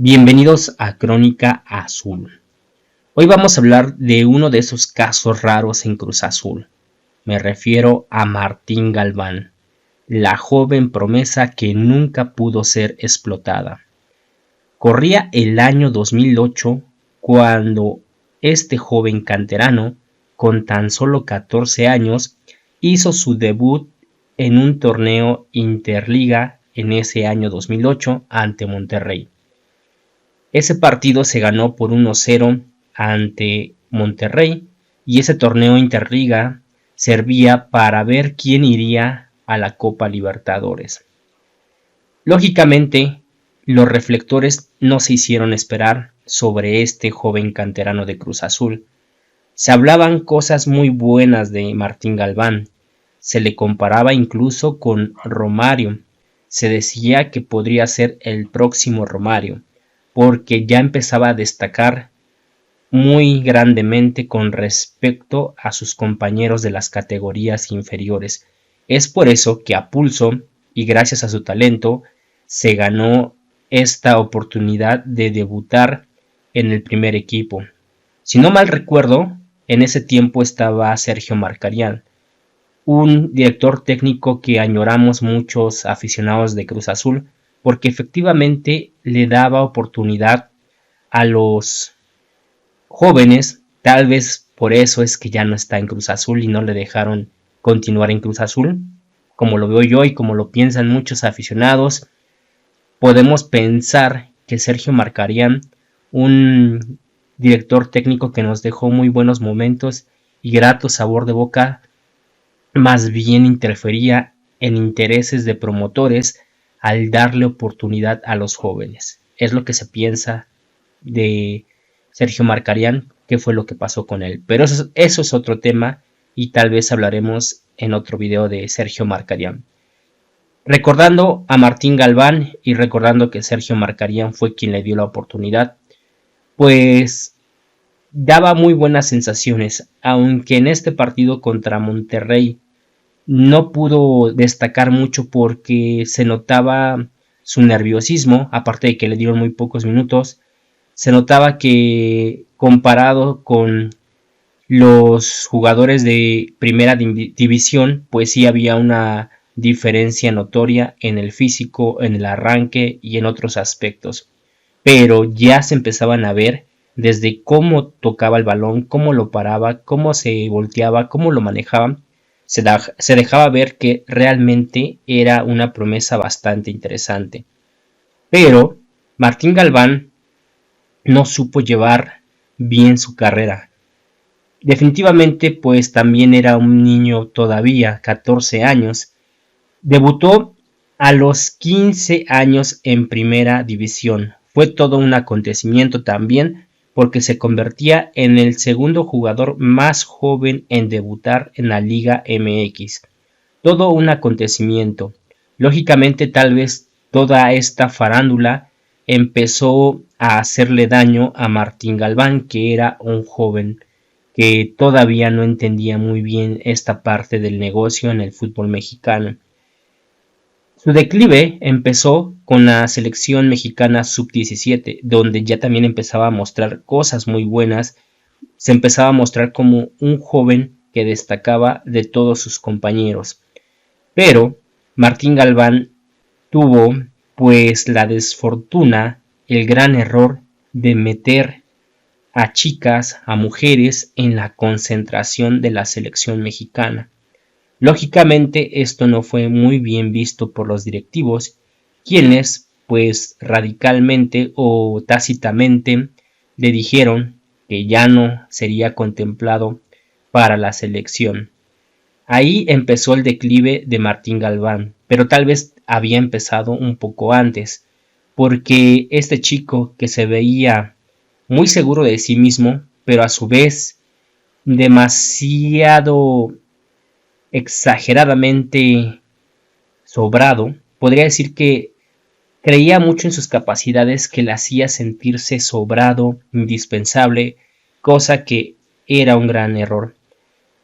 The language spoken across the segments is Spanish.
Bienvenidos a Crónica Azul. Hoy vamos a hablar de uno de esos casos raros en Cruz Azul. Me refiero a Martín Galván, la joven promesa que nunca pudo ser explotada. Corría el año 2008 cuando este joven canterano, con tan solo 14 años, hizo su debut en un torneo Interliga en ese año 2008 ante Monterrey. Ese partido se ganó por 1-0 ante Monterrey y ese torneo Interliga servía para ver quién iría a la Copa Libertadores. Lógicamente, los reflectores no se hicieron esperar sobre este joven canterano de Cruz Azul. Se hablaban cosas muy buenas de Martín Galván. Se le comparaba incluso con Romario. Se decía que podría ser el próximo Romario, porque ya empezaba a destacar muy grandemente con respecto a sus compañeros de las categorías inferiores. Es por eso que a pulso y gracias a su talento se ganó esta oportunidad de debutar en el primer equipo. Si no mal recuerdo, en ese tiempo estaba Sergio Marcarián, un director técnico que añoramos muchos aficionados de Cruz Azul, porque efectivamente le daba oportunidad a los jóvenes. Tal vez por eso es que ya no está en Cruz Azul y no le dejaron continuar en Cruz Azul, como lo veo yo y como lo piensan muchos aficionados. Podemos pensar que Sergio Marcarián, un director técnico que nos dejó muy buenos momentos y grato sabor de boca, más bien interfería en intereses de promotores al darle oportunidad a los jóvenes. Es lo que se piensa de Sergio Marcarián, que fue lo que pasó con él. Pero eso es otro tema y tal vez hablaremos en otro video de Sergio Marcarián. Recordando a Martín Galván y recordando que Sergio Marcarián fue quien le dio la oportunidad, pues daba muy buenas sensaciones, aunque en este partido contra Monterrey no pudo destacar mucho porque se notaba su nerviosismo, aparte de que le dieron muy pocos minutos. Se notaba que comparado con los jugadores de primera división, pues sí había una diferencia notoria en el físico, en el arranque y en otros aspectos. Pero ya se empezaban a ver desde cómo tocaba el balón, cómo lo paraba, cómo se volteaba, cómo lo manejaba. Se dejaba ver que realmente era una promesa bastante interesante. Pero Martín Galván no supo llevar bien su carrera. Definitivamente, pues también era un niño todavía, 14 años. Debutó a los 15 años en primera división. Fue todo un acontecimiento también, porque se convertía en el segundo jugador más joven en debutar en la Liga MX. Todo un acontecimiento. Lógicamente, tal vez toda esta farándula empezó a hacerle daño a Martín Galván, que era un joven que todavía no entendía muy bien esta parte del negocio en el fútbol mexicano. Su declive empezó con la selección mexicana sub-17, donde ya también empezaba a mostrar cosas muy buenas. Se empezaba a mostrar como un joven que destacaba de todos sus compañeros. Pero Martín Galván tuvo pues la desfortuna, el gran error de meter a chicas, a mujeres en la concentración de la selección mexicana. Lógicamente esto no fue muy bien visto por los directivos, quienes pues radicalmente o tácitamente le dijeron que ya no sería contemplado para la selección. Ahí empezó el declive de Martín Galván, pero tal vez había empezado un poco antes, porque este chico que se veía muy seguro de sí mismo, pero a su vez demasiado exageradamente sobrado, podría decir que creía mucho en sus capacidades, que le hacía sentirse sobrado, indispensable, cosa que era un gran error.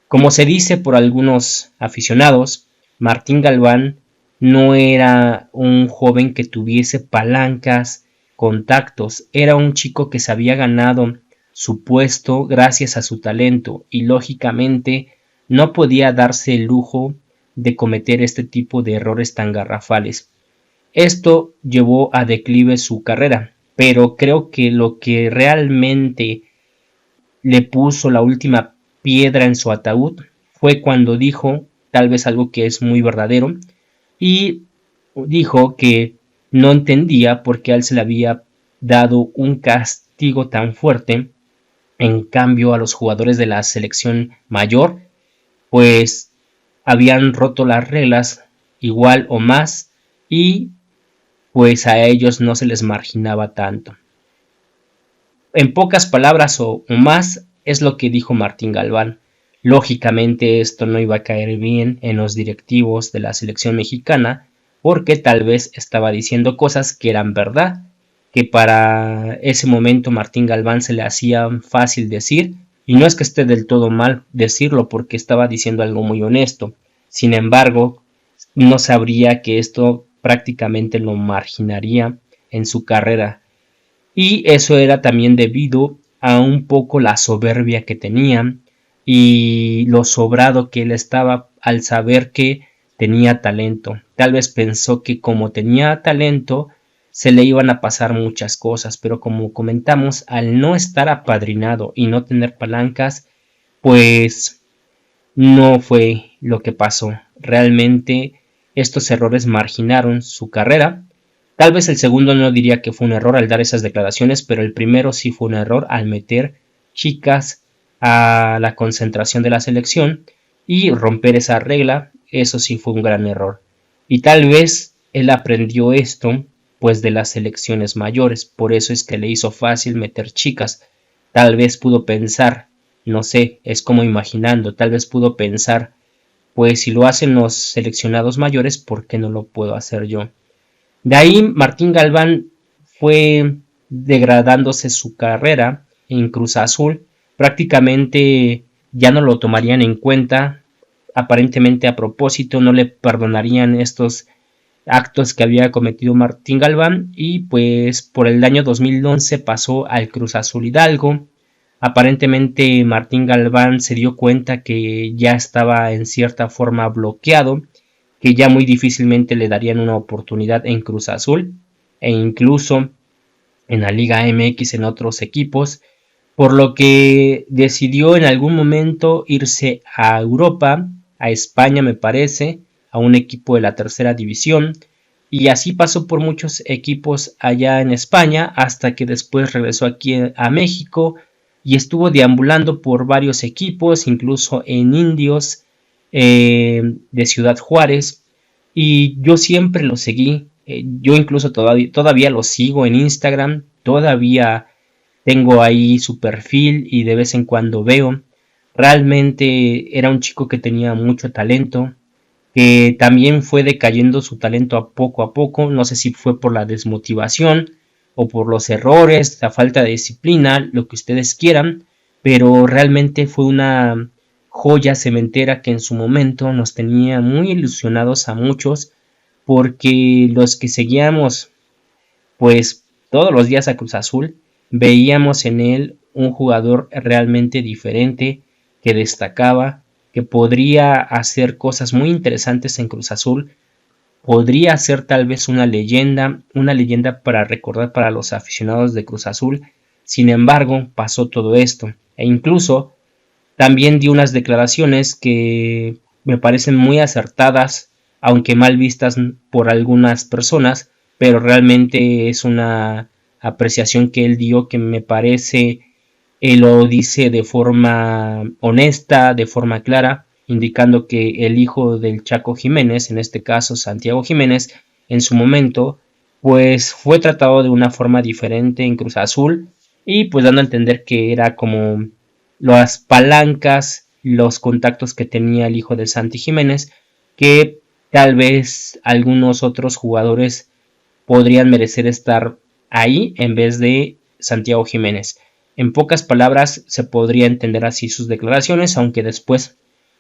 Como se dice por algunos aficionados, Martín Galván no era un joven que tuviese palancas contactos. Era un chico que se había ganado su puesto gracias a su talento y lógicamente no podía darse el lujo de cometer este tipo de errores tan garrafales. Esto llevó a declive su carrera, pero creo que lo que realmente le puso la última piedra en su ataúd fue cuando dijo, tal vez algo que es muy verdadero, y dijo que no entendía por qué a él se le había dado un castigo tan fuerte, en cambio a los jugadores de la selección mayor pues habían roto las reglas igual o más y pues a ellos no se les marginaba tanto. En pocas palabras o más es lo que dijo Martín Galván. Lógicamente esto no iba a caer bien en los directivos de la selección mexicana porque tal vez estaba diciendo cosas que eran verdad, que para ese momento Martín Galván se le hacía fácil decir, y no es que esté del todo mal decirlo porque estaba diciendo algo muy honesto. Sin embargo, no sabría que esto prácticamente lo marginaría en su carrera. Y eso era también debido a un poco la soberbia que tenía y lo sobrado que él estaba al saber que tenía talento. Tal vez pensó que como tenía talento se le iban a pasar muchas cosas, pero como comentamos, al no estar apadrinado y no tener palancas, pues no fue lo que pasó. Realmente estos errores marginaron su carrera. Tal vez el segundo no diría que fue un error al dar esas declaraciones, pero el primero sí fue un error al meter chicas a la concentración de la selección y romper esa regla. Eso sí fue un gran error. Y tal vez él aprendió esto pues de las selecciones mayores, por eso es que le hizo fácil meter chicas. Tal vez pudo pensar, no sé, es como imaginando, tal vez pudo pensar, pues si lo hacen los seleccionados mayores, ¿por qué no lo puedo hacer yo? De ahí Martín Galván fue degradándose su carrera en Cruz Azul, prácticamente ya no lo tomarían en cuenta, aparentemente a propósito no le perdonarían estos actos que había cometido Martín Galván y pues por el año 2011 pasó al Cruz Azul Hidalgo. Aparentemente Martín Galván se dio cuenta que ya estaba en cierta forma bloqueado, que ya muy difícilmente le darían una oportunidad en Cruz Azul e incluso en la Liga MX en otros equipos, por lo que decidió en algún momento irse a Europa, a España me parece, a un equipo de la tercera división, y así pasó por muchos equipos allá en España hasta que después regresó aquí a México y estuvo deambulando por varios equipos, incluso en Indios de Ciudad Juárez, y yo siempre lo seguí, yo incluso todavía lo sigo en Instagram, todavía tengo ahí su perfil y de vez en cuando veo. Realmente era un chico que tenía mucho talento, que también fue decayendo su talento a poco, no sé si fue por la desmotivación o por los errores, la falta de disciplina, lo que ustedes quieran, pero realmente fue una joya cementera que en su momento nos tenía muy ilusionados a muchos, porque los que seguíamos pues todos los días a Cruz Azul veíamos en él un jugador realmente diferente, que destacaba, que podría hacer cosas muy interesantes en Cruz Azul, podría ser tal vez una leyenda para recordar para los aficionados de Cruz Azul. Sin embargo, pasó todo esto e incluso también dio unas declaraciones que me parecen muy acertadas, aunque mal vistas por algunas personas, pero realmente es una apreciación que él dio que me parece, él lo dice de forma honesta, de forma clara, indicando que el hijo del Chaco Jiménez, en este caso Santiago Jiménez, en su momento, pues fue tratado de una forma diferente en Cruz Azul y pues dando a entender que era como las palancas, los contactos que tenía el hijo de Santi Jiménez, que tal vez algunos otros jugadores podrían merecer estar ahí en vez de Santiago Jiménez. En pocas palabras se podría entender así sus declaraciones, aunque después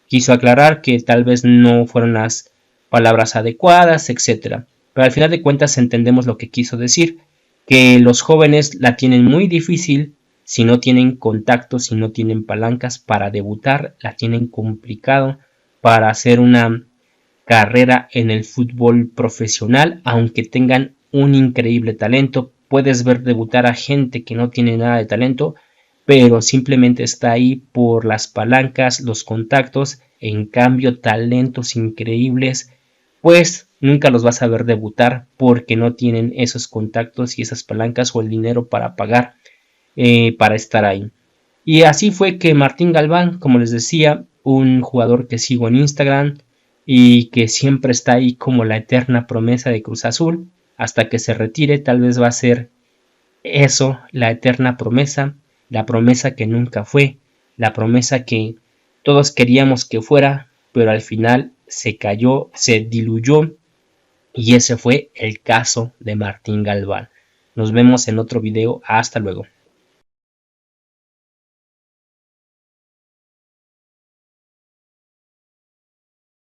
quiso aclarar que tal vez no fueron las palabras adecuadas, etc. Pero al final de cuentas entendemos lo que quiso decir. que los jóvenes la tienen muy difícil si no tienen contactos, si no tienen palancas para debutar, la tienen complicado para hacer una carrera en el fútbol profesional, aunque tengan un increíble talento. Puedes ver debutar a gente que no tiene nada de talento, pero simplemente está ahí por las palancas, los contactos. En cambio, talentos increíbles, pues nunca los vas a ver debutar porque no tienen esos contactos y esas palancas o el dinero para pagar para estar ahí. Y así fue que Martín Galván, como les decía, un jugador que sigo en Instagram y que siempre está ahí como la eterna promesa de Cruz Azul, hasta que se retire, tal vez va a ser eso, la eterna promesa, la promesa que nunca fue, la promesa que todos queríamos que fuera, pero al final se cayó, se diluyó, y ese fue el caso de Martín Galván. Nos vemos en otro video, hasta luego.